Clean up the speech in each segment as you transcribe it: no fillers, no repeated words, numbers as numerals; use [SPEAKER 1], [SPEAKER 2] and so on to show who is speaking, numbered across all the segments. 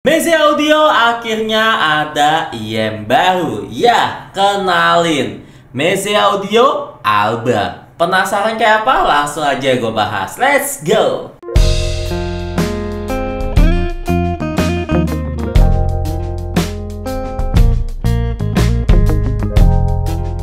[SPEAKER 1] Meze Audio akhirnya ada IM baru. Ya, kenalin Meze Audio Alba. Penasaran kayak apa? Langsung aja gue bahas. Let's go.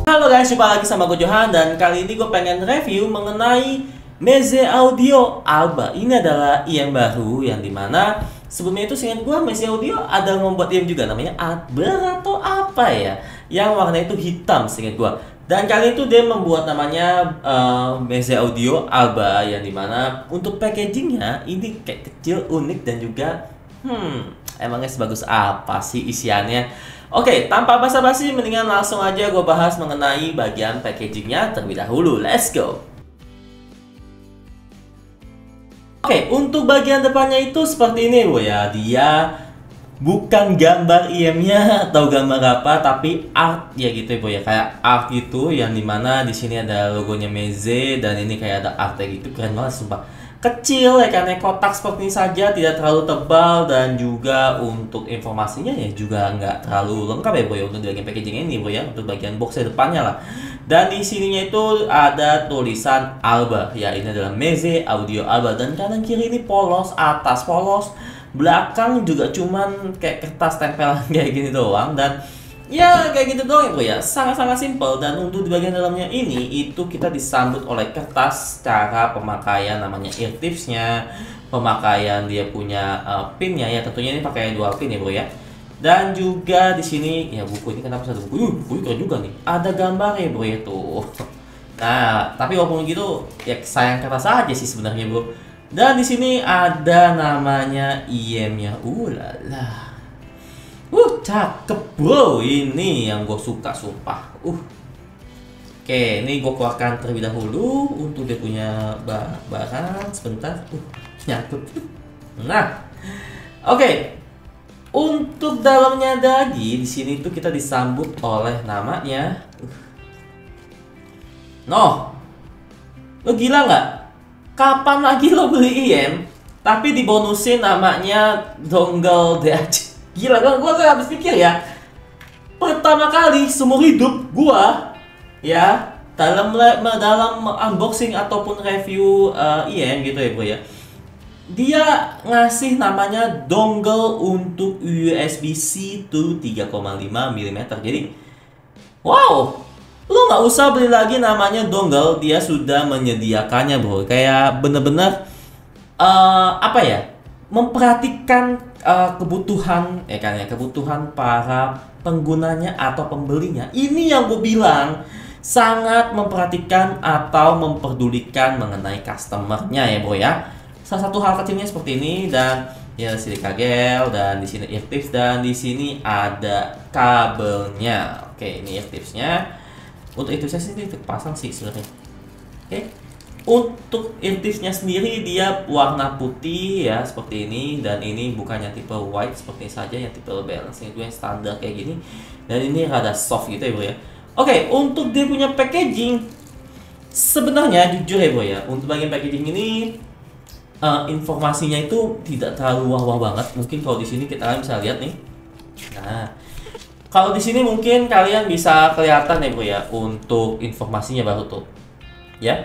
[SPEAKER 1] Halo guys, jumpa lagi sama gue Johan. Dan kali ini gue pengen review mengenai Meze Audio Alba. Ini adalah IM baru yang dimana sebelumnya itu seingat gue Meze Audio ada membuat IM juga namanya Alba atau apa ya, yang warna itu hitam seingat gue. Dan kali itu dia membuat namanya Meze Audio Alba yang dimana untuk packagingnya ini kayak kecil, unik dan juga emangnya sebagus apa sih isiannya. Oke, tanpa basa-basi mendingan langsung aja gue bahas mengenai bagian packagingnya terlebih dahulu. Let's go. Oke, untuk bagian depannya itu seperti ini Bu ya. Dia bukan gambar IM-nya atau gambar apa, tapi art ya gitu ya Bu ya. Kayak art gitu yang dimana di sini ada logonya Meze dan ini kayak ada artnya gitu. Keren banget sumpah. Kecil ya karena kotak seperti ini saja, tidak terlalu tebal, dan juga untuk informasinya ya juga nggak terlalu lengkap ya Bu ya untuk di bagian packaging ini Bu ya, untuk bagian boxnya depannya lah. Dan di sininya itu ada tulisan Alba. Ya, ini adalah Meze Audio Alba. Dan kanan kiri ini polos, atas polos, belakang juga cuman kayak kertas tempelan kayak gini doang. Dan ya kayak gitu doang itu ya. Sangat-sangat simple. Dan untuk di bagian dalamnya ini itu kita disambut oleh kertas cara pemakaian namanya ear tipsnya, pemakaian dia punya pinnya ya. Tentunya ini pakai dual pin ya Bu ya. Dan juga di sini ya buku ini kenapa satu buku? Buku keren juga nih. Ada gambarnya Bro ya tuh. Nah, tapi walaupun gitu ya sayang kata saja sih sebenarnya Bro. Dan di sini ada namanya IM-nya. Lala. Cakep Bro. Ini yang gue suka sumpah. Oke, ini gue keluarkan terlebih dahulu untuk dia punya barang sebentar. Nyangkut. Nah. Oke. Untuk dalamnya lagi di sini tuh kita disambut oleh namanya. Noh, lo gila nggak? Kapan lagi lo beli IM tapi dibonusin namanya dongle DAC? Gila kan? Gua gak habis pikir ya. Pertama kali seumur hidup gua ya dalam unboxing ataupun review IM gitu ya Bro ya. Dia ngasih namanya dongle untuk USB-C to 3,5 mm. Jadi, wow, lu nggak usah beli lagi namanya dongle, dia sudah menyediakannya Bro. Kayak bener-bener apa ya? Memperhatikan kebutuhan kebutuhan para penggunanya atau pembelinya. Ini yang gue bilang sangat memperhatikan atau memperdulikan mengenai customernya ya Bro ya. Salah satu hal kecilnya seperti ini, dan ya silika gel, dan di sini ear tips, dan di sini ada kabelnya. Oke, ini ear tipsnya. Untuk ear tipsnya sih terpasang sih sebenarnya. Oke. Untuk ear tipsnya sendiri dia warna putih ya seperti ini, dan ini bukannya tipe white seperti ini saja, yang tipe balance itu yang standar kayak gini. Dan ini rada soft gitu ya Bro ya. Oke, untuk dia punya packaging sebenarnya jujur ya Bro ya, untuk bagian packaging ini informasinya itu tidak terlalu wah-wah banget. Mungkin kalau di sini kita bisa lihat nih. Nah, kalau di sini mungkin kalian bisa kelihatan ya Bro ya untuk informasinya baru tuh. Ya.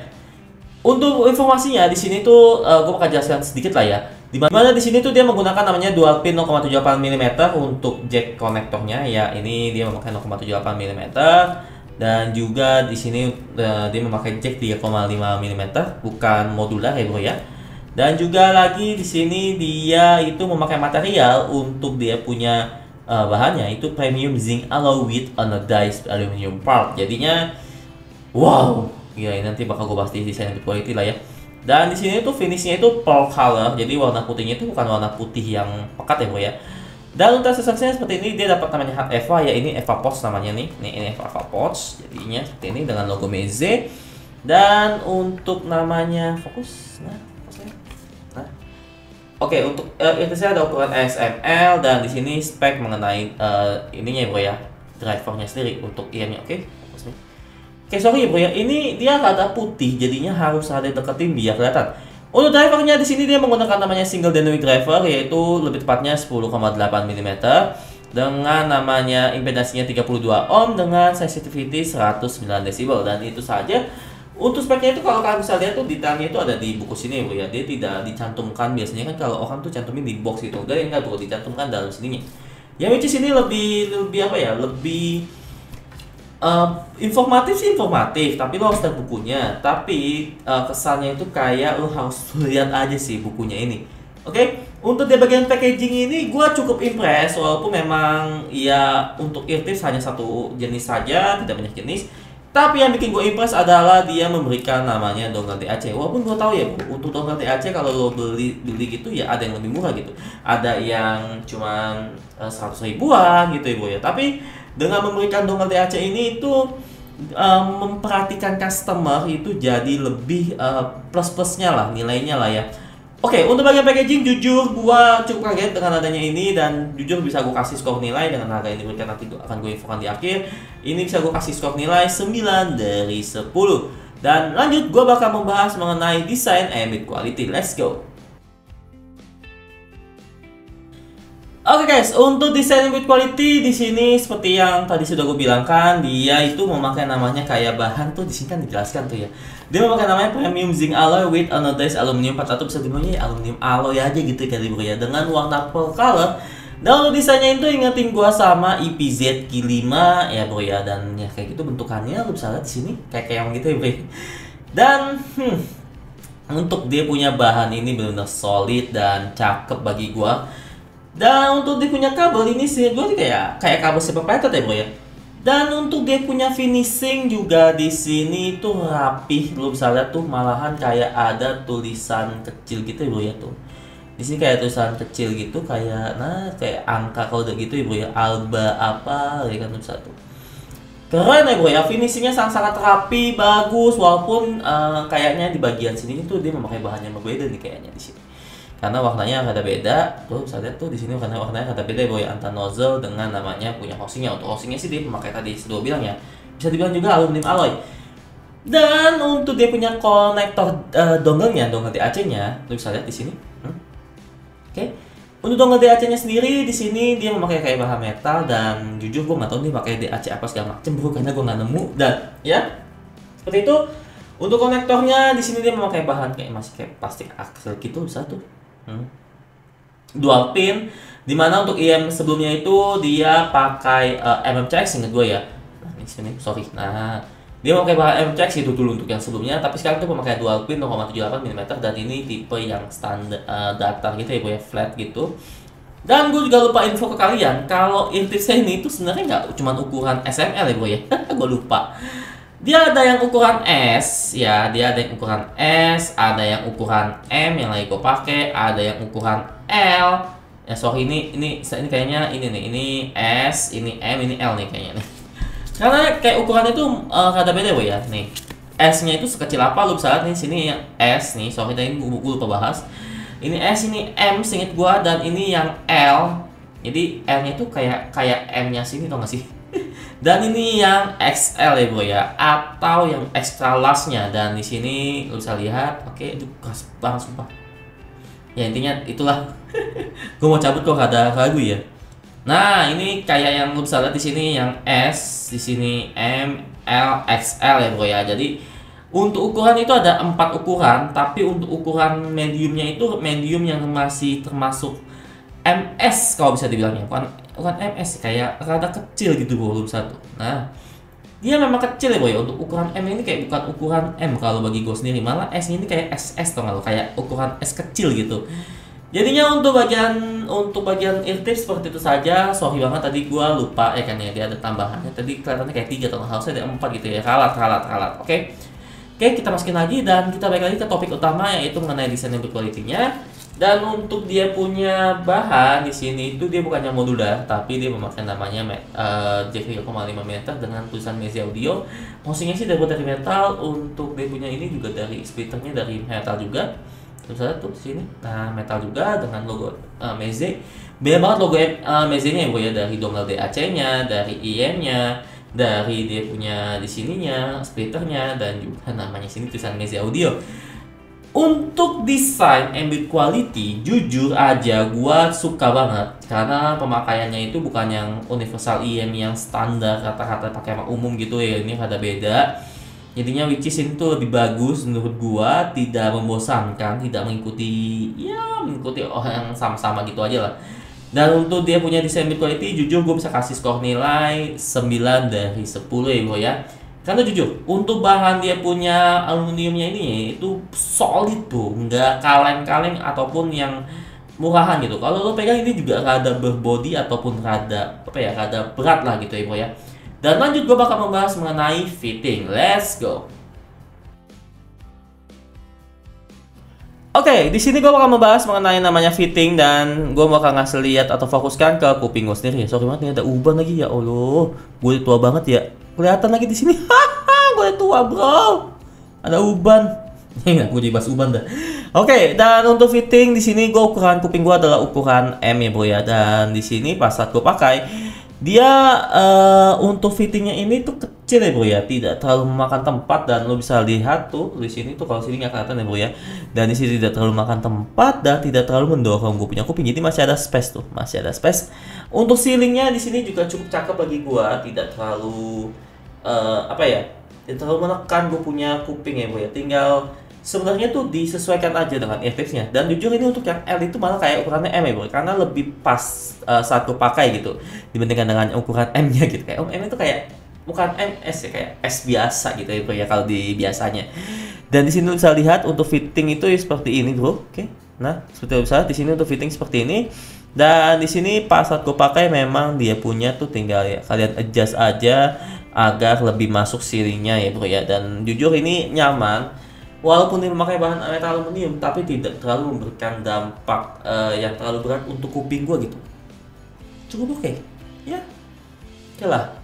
[SPEAKER 1] Untuk informasinya di sini tuh gue bakal jelaskan sedikit lah ya. Dimana di sini tuh dia menggunakan namanya dual pin 0,78 mm untuk jack konektornya ya. Ini dia memakai 0,78 mm. Dan juga di sini dia memakai jack 3,5 mm, bukan modular ya Bro ya. Dan juga lagi di sini dia itu memakai material untuk dia punya bahannya itu premium zinc alloy with anodized aluminium part. Jadinya wow, ya ini nanti bakal gue bahas di desain lebih quality lah ya. Dan di sini tuh finishnya itu pearl color, jadi warna putihnya itu bukan warna putih yang pekat ya Bro ya. Dan untuk aksesorisnya seperti ini, dia dapat namanya hard EVA ya, ini EVA Pouch namanya nih. Ini EVA Pouch, jadinya seperti ini dengan logo Meze. Dan untuk namanya fokus, Oke, untuk itu saya ada ukuran ASML, dan di sini spek mengenai ininya Bro ya, drivernya sendiri untuk IM-nya. Oke, fokus nih. Oke, sorry Bro ya, ini dia rada putih, jadinya harus ada deketin biar kelihatan. Untuk drivernya di sini dia menggunakan namanya single dynamic driver, yaitu lebih tepatnya 10,8 mm dengan namanya impedasinya 32 ohm dengan sensitivity 109 decibel. Dan itu saja. Untuk speknya itu kalau kalian bisa lihat tuh detailnya itu ada di buku sini bro ya. Dia tidak dicantumkan, biasanya kan kalau orang tuh cantumin di box gitu. Enggak bro, dicantumkan dalam sininya. Yang which is ini lebih apa ya? Lebih informatif sih informatif, tapi lo harus lihat bukunya. Tapi kesannya itu kayak lo harus lihat aja sih bukunya ini. Oke, untuk di bagian packaging ini gue cukup impress, walaupun memang ya untuk eartips hanya satu jenis saja, tidak banyak jenis. Tapi yang bikin gue impress adalah dia memberikan namanya dongle DAC. Walaupun gue tahu ya untuk dongle DAC kalau lo beli gitu ya ada yang lebih murah gitu, ada yang cuman 100 ribuan gitu ya bro ya. Tapi dengan memberikan dongle DAC ini itu memperhatikan customer itu jadi lebih plus-plusnya lah, nilainya lah ya. Oke, untuk bagian packaging jujur gua cukup kaget dengan adanya ini, dan jujur bisa gua kasih skor nilai dengan harga yang diberikan, nanti akan gue infokan di akhir. Ini bisa gua kasih skor nilai 9 dari 10. Dan lanjut gua bakal membahas mengenai desain and build quality. Let's go. Oke guys, untuk desain build quality di sini seperti yang tadi sudah gue bilangkan, dia itu memakai namanya kayak bahan tuh di sini kan dijelaskan tuh ya. Dia memakai namanya premium zinc alloy with anodized aluminium 4 atau bisa dibilangnya aluminium alloy aja gitu kali bro ya, dengan warna pearl color. Dan untuk desainnya itu ingetin gua sama EPZ Q5 ya bro ya, dan ya kayak gitu bentukannya lu bisa lihat di sini kayak yang gitu ya bro. Dan untuk dia punya bahan ini benar-benar solid dan cakep bagi gua. Dan untuk dia punya kabel ini sih gue kayak kabel separator ya bro ya. Dan untuk dia punya finishing juga di sini tuh rapih, lu bisa lihat tuh malahan kayak ada tulisan kecil gitu ya bro ya tuh. Di sini kayak tulisan kecil gitu kayak kayak angka kalau udah gitu ya bro ya, alba apa ya kan tuh satu. Keren ya bro ya, finishingnya sangat rapi, bagus, walaupun kayaknya di bagian sini tuh dia memakai bahan yang berbeda nih kayaknya di sini. Karena warnanya ada beda, tuh bisa lihat tuh di sini warnanya ada beda boy, antara nozzle dengan namanya punya housingnya. Untuk housingnya sih dia memakai tadi sudah bilang ya, bisa dibilang juga aluminium alloy. Dan untuk dia punya konektor dongle-nya, dongle DAC-nya, lu bisa lihat di sini. Oke. Untuk dongle DAC-nya sendiri di sini dia memakai kayak bahan metal, dan jujur gue nggak tahu nih pakai DAC apa segala macem bro, karena gue nggak nemu. Dan ya seperti itu. Untuk konektornya di sini dia memakai bahan kayak masih kayak plastik aksel gitu, bisa tuh. Dual pin, dimana untuk IM sebelumnya itu dia pakai MMCX ingat gue ya. Nah ini sini sorry, dia memakai bahan MMCX itu dulu untuk yang sebelumnya, tapi sekarang itu memakai dual pin 0,78 mm, dan ini tipe yang standar datar gitu ya gue ya, flat gitu. Dan gue juga lupa info ke kalian kalau eartips ini itu sebenarnya nggak cuma ukuran SML ya gue ya. Gue lupa. Dia ada yang ukuran S, ya, dia ada yang ukuran S, ada yang ukuran M yang lagi gue pakai, ada yang ukuran L. Ya sorry ini kayaknya ini nih, ini S, ini M, ini L nih kayaknya nih. Karena kayak ukurannya itu rada beda ya, nih. S-nya itu sekecil apa lu bisa lihat nih, sini yang S nih, sorry tadi gue lupa bahas. Ini S, ini M, singkat gua, dan ini yang L. Jadi L-nya itu kayak M-nya sini, tau gak sih? Dan ini yang XL ya bro ya, atau yang extra large-nya. Dan di sini lu bisa lihat, oke, itu keras banget sumpah. Ya intinya itulah. Gue mau cabut kok ada ragu ya. Nah ini kayak yang lu bisa lihat di sini yang S, di sini M, L, XL ya bro ya. Jadi untuk ukuran itu ada 4 ukuran, tapi untuk ukuran mediumnya itu medium yang masih termasuk MS kalau bisa dibilangnya, bukan MS, kayak rada kecil gitu volume 1. Nah, dia memang kecil ya boy. Untuk ukuran M ini kayak bukan ukuran M kalau bagi gue sendiri, malah S ini kayak SS tau gak lo, kayak ukuran S kecil gitu. Jadinya untuk bagian eartips seperti itu saja. Sorry banget tadi gue lupa ya kan ya, dia ada tambahannya. Tadi kelihatannya kayak 3 atau harusnya ada 4 gitu ya. Ralat. Oke, kita masukin lagi dan kita balik lagi ke topik utama, yaitu mengenai desain build quality-nya. Dan untuk dia punya bahan di sini itu dia bukannya modular, tapi dia memakai namanya jack 3,5 mm dengan tulisan Meze Audio. Housingnya sih dari metal. Untuk dia punya ini juga dari splitternya dari metal juga. Terus ada tuh di sini. Nah, metal juga dengan logo Meze. Beda banget logo Meze-nya ya, dari dongle DAC-nya, dari IM-nya, dari dia punya di sininya, splitternya, dan juga namanya sini tulisan Meze Audio. Untuk desain and build quality, jujur aja gua suka banget karena pemakaiannya itu bukan yang universal IM yang standar kata-kata pakai sama umum gitu ya. Ini ada beda. Jadinya which is ini tuh lebih bagus menurut gua, tidak membosankan, tidak mengikuti orang yang sama-sama gitu aja lah. Dan untuk dia punya desain build quality, jujur gue bisa kasih skor nilai 9 dari 10 ya bro ya. Karena jujur, untuk bahan dia punya aluminiumnya ini itu solid tuh, nggak kaleng-kaleng ataupun yang murahan gitu. Kalau lo pegang ini juga rada berbody ataupun rada berat lah gitu ya bro ya. Dan lanjut gue bakal membahas mengenai fitting. Let's go. Oke, di sini gue bakal membahas mengenai namanya fitting dan gue bakal ngasih lihat atau fokuskan ke kuping gue sendiri. Sorry banget nih ada uban lagi ya Allah. Gue tua banget ya. Kelihatan lagi di sini. Haha, gue tua bro. Ada uban. Enggak, gue jadi bahas uban dah. Oke, dan untuk fitting di sini gue ukuran kuping gue adalah ukuran M ya bro ya. Dan di sini pas saat gue pakai, dia untuk fittingnya ini tuh kecil ya bro ya, tidak terlalu memakan tempat dan lo bisa lihat tuh di sini tuh kalau sini nggak kelihatan ya bro ya. Dan di sini tidak terlalu makan tempat dan tidak terlalu mendorong gue punya kuping, jadi masih ada space tuh, masih ada space. Untuk ceilingnya di sini juga cukup cakep bagi gue, tidak terlalu tidak terlalu menekan gue punya kuping ya bro ya. Tinggal sebenarnya tuh disesuaikan aja dengan eartipsnya. Dan jujur ini untuk yang L itu malah kayak ukurannya M ya bro, karena lebih pas saat gue pakai gitu dibandingkan dengan ukuran M nya gitu. Kayak M itu kayak bukan MS ya, kayak S biasa gitu ya bro ya kalau di biasanya. Dan di sini lo bisa lihat untuk fitting itu ya seperti ini bro. Oke. Nah, seperti lo bisa lihat di sini untuk fitting seperti ini. Dan di sini pas saat gue pakai memang dia punya tuh tinggal ya kalian adjust aja agar lebih masuk ceilingnya ya bro ya. Dan jujur ini nyaman. Walaupun ini memakai bahan metal aluminium, tapi tidak terlalu memberikan dampak yang terlalu berat untuk kuping gua gitu. Cukup oke. Ya. Oke lah.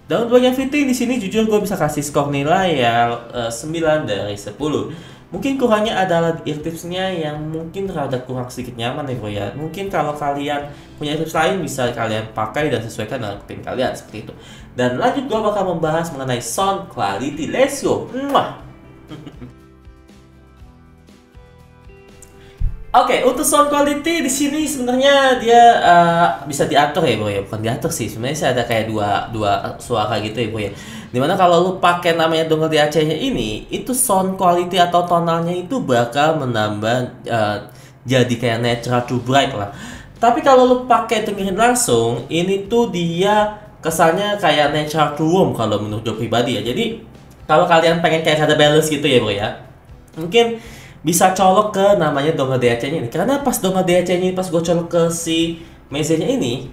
[SPEAKER 1] Dan untuk bagian fitting di sini jujur gue bisa kasih skor nilai ya 9 dari 10. Mungkin kurangnya adalah eartipsnya yang mungkin rada kurang sedikit nyaman ya bro ya. Mungkin kalau kalian punya eartips lain bisa kalian pakai dan sesuaikan dengan kuping kalian seperti itu. Dan lanjut gue bakal membahas mengenai sound quality. Let's go. Oke, untuk sound quality di sini sebenarnya dia bisa diatur ya bro ya, bukan diatur sih, sebenarnya sih ada kayak dua suara gitu ya bro ya. Dimana kalau lu pakai namanya dongle DAC-nya ini, itu sound quality atau tonalnya itu bakal menambah jadi kayak natural to bright lah. Tapi kalau lu pakai dengerin langsung, ini tuh dia kesannya kayak natural to warm kalau menurut gue pribadi ya. Jadi kalau kalian pengen kayak ada balance gitu ya bro ya, mungkin bisa colok ke namanya dongle DAC-nya ini. Karena pas dongle DAC-nya ini pas gue colok ke si mezanya ini,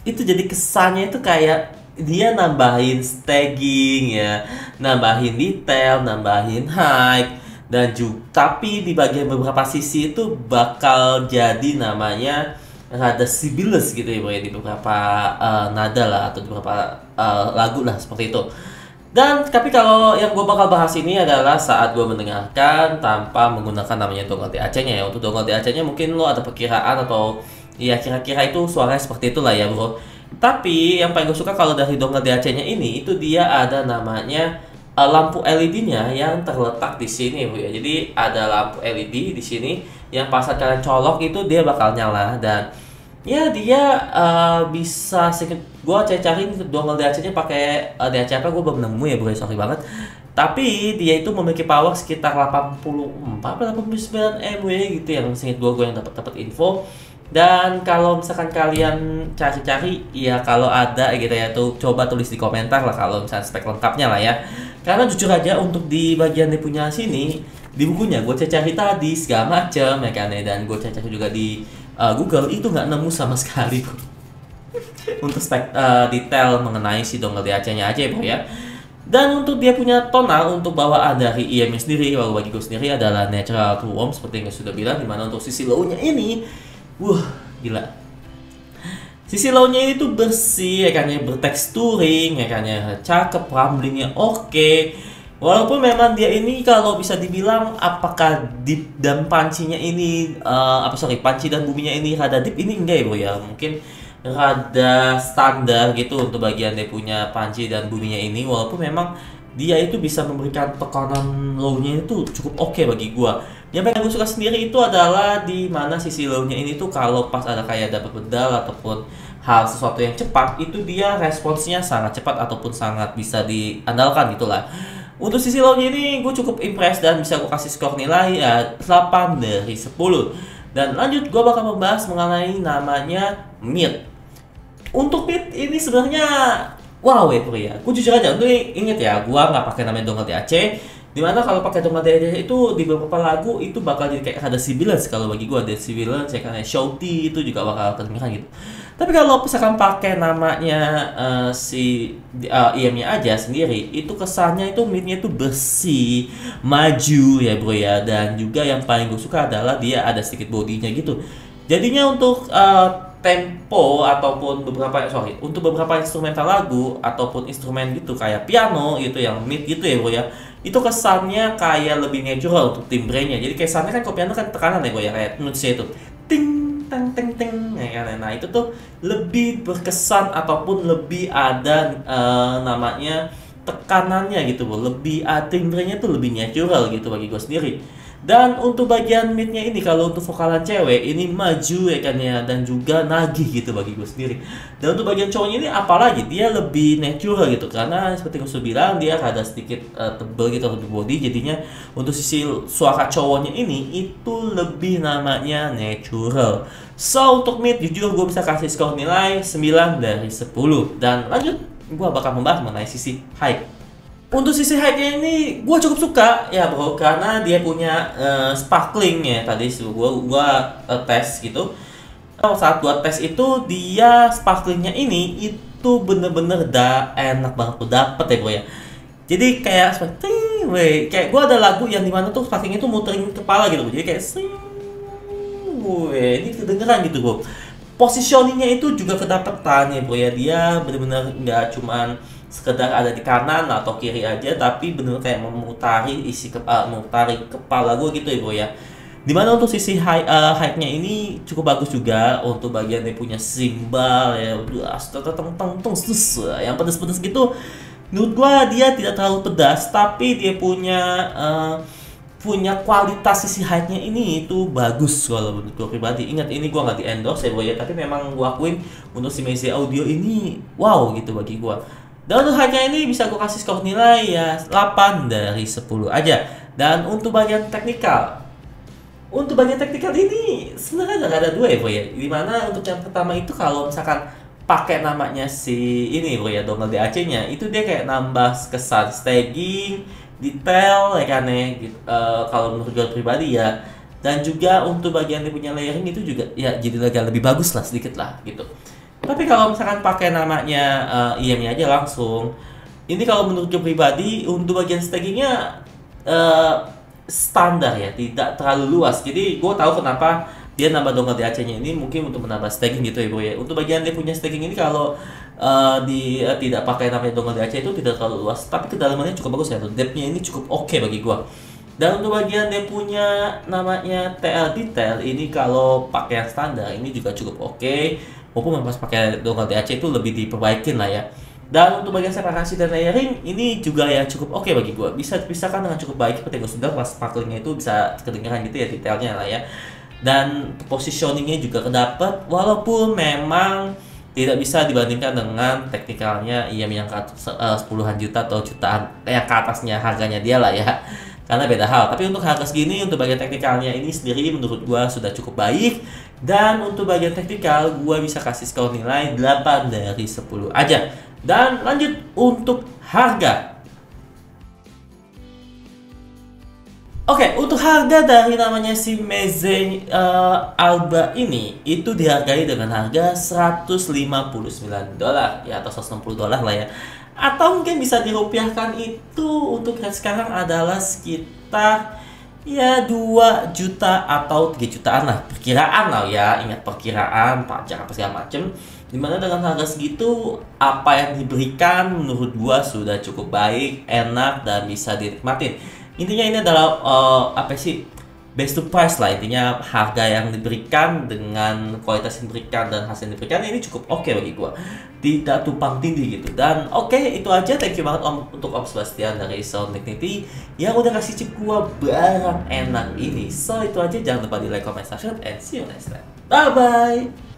[SPEAKER 1] itu jadi kesannya itu kayak dia nambahin staging ya, nambahin detail, nambahin height, dan juga tapi di bagian beberapa sisi itu bakal jadi namanya rada sibilous gitu ya bro ya, di beberapa nada lah atau di beberapa lagu lah seperti itu. Dan tapi kalau yang gue bakal bahas ini adalah saat gue mendengarkan tanpa menggunakan namanya dongle DAC-nya ya. Untuk dongle DAC-nya mungkin lo ada perkiraan atau ya kira-kira itu suaranya seperti itulah ya bro. Tapi yang paling gue suka kalau dari dongle DAC-nya ini itu dia ada namanya lampu LED-nya yang terletak di sini bro ya. Jadi ada lampu LED di sini yang pas saat kalian colok itu dia bakal nyala. Dan ya dia bisa sedikit gue cari dongle DAC-nya pakai DAC apa gue belum nemu ya bro, sorry banget. Tapi dia itu memiliki power sekitar 84 atau 89 mW gitu yang singkat gue yang dapat info. Dan kalau misalkan kalian cari-cari ya kalau ada gitu ya tuh coba tulis di komentar lah kalau misalnya spek lengkapnya lah ya. Karena jujur aja untuk di bagian dia punya sini di bukunya gue cari tadi segala macam ya kan ya, dan gue cari juga di Google itu nggak nemu sama sekali untuk spek detail mengenai si dongle DAC-nya aja ya bro ya. Dan untuk dia punya tonal untuk bawaan dari IM-nya sendiri, kalau bagi gue sendiri adalah natural to warm seperti yang sudah bilang, dimana untuk sisi low-nya ini gila. Sisi low-nya ini tuh bersih ya kan ya, berteksturing ya kan ya, cakep, rumblingnya oke. Walaupun memang dia ini kalau bisa dibilang apakah deep dan pancinya ini panci dan buminya ini rada deep, ini enggak ya bro ya, mungkin rada standar gitu untuk bagian dia punya panci dan buminya ini. Walaupun memang dia itu bisa memberikan tekanan low-nya itu cukup oke bagi gua. Yang paling gue suka sendiri itu adalah di mana sisi low-nya ini tuh kalau pas ada kayak double pedal ataupun hal sesuatu yang cepat, itu dia responsnya sangat cepat ataupun sangat bisa diandalkan gitulah. Untuk sisi low-nya ini gue cukup impress dan bisa gue kasih skor nilai ya 8 dari 10. Dan lanjut gue bakal membahas mengenai namanya mid. Untuk mid ini sebenarnya wow ya bro ya. Gue jujur aja, untuk inget ya, gue nggak pakai namanya dongle DAC. Dimana kalau pakai dongle DAC itu di beberapa lagu itu bakal jadi kayak ada sibilance kalau bagi gue, ada sibilance ya kan, shouty itu juga bakal kedengeran gitu. Tapi kalau misalkan pakai namanya IM-nya aja sendiri, itu kesannya itu midnya itu bersih, maju ya bro ya. Dan juga yang paling gue suka adalah dia ada sedikit bodinya gitu. Jadinya untuk tempo ataupun untuk beberapa instrumental lagu ataupun instrumen gitu kayak piano gitu yang mid gitu ya bro ya, itu kesannya kayak lebih natural untuk timbrenya. Jadi kesannya kan kalau piano kan tekanan ya bro ya, kayak notes-nya itu ting teng teng teng ya kan. Nah itu tuh lebih berkesan ataupun lebih ada namanya tekanannya gitu bro, lebih timbrenya tuh lebih natural gitu bagi gue sendiri. Dan untuk bagian midnya ini kalau untuk vokalan cewek ini maju ya kan ya, dan juga nagih gitu bagi gue sendiri. Dan untuk bagian cowoknya ini apalagi dia lebih natural gitu, karena seperti gue sudah bilang dia ada sedikit tebel gitu, lebih body, jadinya untuk sisi suara cowoknya ini itu lebih namanya natural. So untuk mid jujur gue bisa kasih skor nilai 9 dari 10. Dan lanjut gue bakal membahas mengenai sisi high. Untuk sisi high-nya ini gue cukup suka ya bro, karena dia punya sparkling ya. Tadi gue tes gitu. Saat gue tes itu dia sparklingnya ini itu bener-bener enak banget tuh dapet ya bro ya. Jadi kayak kayak gue ada lagu yang dimana tuh sparklingnya tuh muterin kepala gitu bro. Jadi kayak ini kedengeran gitu bro. Positioningnya itu juga kedapetan ya bro ya. Dia bener-bener nggak cuman sekedar ada di kanan atau kiri aja, tapi bener kayak memutari memutari kepala gue gitu ya bro ya. Dimana untuk sisi high-nya ini cukup bagus juga untuk bagian dia punya simbal ya, yang pedas-pedas gitu. Menurut gue dia tidak terlalu pedas, tapi dia punya kualitas sisi high-nya ini itu bagus kalau menurut gue pribadi. Ingat ini gue nggak di endorse ya bro ya, tapi memang gue akuin untuk si Meze Audio ini wow gitu bagi gue. Dan untuk high-nya ini bisa gue kasih skor nilai ya 8 dari 10 aja. Dan untuk bagian teknikal ini sebenarnya ada dua ya bro ya. Dimana untuk yang pertama itu kalau misalkan pakai namanya si ini bro ya, dongle DAC-nya itu dia kayak nambah kesan staging, detail ya kan ya gitu, kalau menurut gue pribadi ya. Dan juga untuk bagian dia punya layering itu juga ya jadi agak lebih bagus lah sedikit lah gitu. Tapi kalau misalkan pakai namanya IM-nya aja langsung, ini kalau menurut gue pribadi untuk bagian stagingnya standar ya, tidak terlalu luas. Jadi gue tahu kenapa dia nambah dongle DAC-nya ini mungkin untuk menambah staging gitu ya bro ya. Untuk bagian dia punya staging ini kalau tidak pakai namanya dongle DAC itu tidak terlalu luas, tapi kedalamannya cukup bagus ya. Depth-nya ini cukup oke bagi gue. Dan untuk bagian dia punya namanya TL detail ini kalau pakai yang standar ini juga cukup oke. Walaupun pas pakai dongle DAC itu lebih diperbaikin lah ya. Dan untuk bagian separasi dan layering ini juga ya cukup oke bagi gue. Bisa dipisahkan dengan cukup baik seperti gue sudah pas sparklingnya itu bisa kedengeran gitu ya detailnya lah ya. Dan positioningnya juga kedapat walaupun memang tidak bisa dibandingkan dengan teknikalnya IM yang puluhan juta atau jutaan yang ke atasnya harganya dia lah ya. Karena beda hal. Tapi untuk harga segini untuk bagian teknikalnya ini sendiri menurut gue sudah cukup baik. Dan untuk bagian teknikal gue bisa kasih skor nilai 8 dari 10 aja. Dan lanjut untuk harga. Oke, untuk harga dari namanya si Meze Alba ini itu dihargai dengan harga $159 ya, atau $160 lah ya. Atau mungkin bisa dirupiahkan itu untuk sekarang adalah sekitar ya 2 juta atau 3 jutaan lah, perkiraan lah ya. Ingat perkiraan, pajak apa segala macem. Dimana dengan harga segitu apa yang diberikan menurut gua sudah cukup baik, enak, dan bisa dinikmatin. Intinya ini adalah apa sih, best to price lah, intinya harga yang diberikan dengan kualitas yang diberikan dan hasil yang diberikan ini cukup oke bagi gua, tidak tumpang tindih gitu. Dan oke, itu aja, thank you banget untuk Om Sebastian dari Sound Dignity yang udah kasih chip gua barang enak ini. So itu aja, jangan lupa di like, comment, subscribe, and see you next time. Bye bye.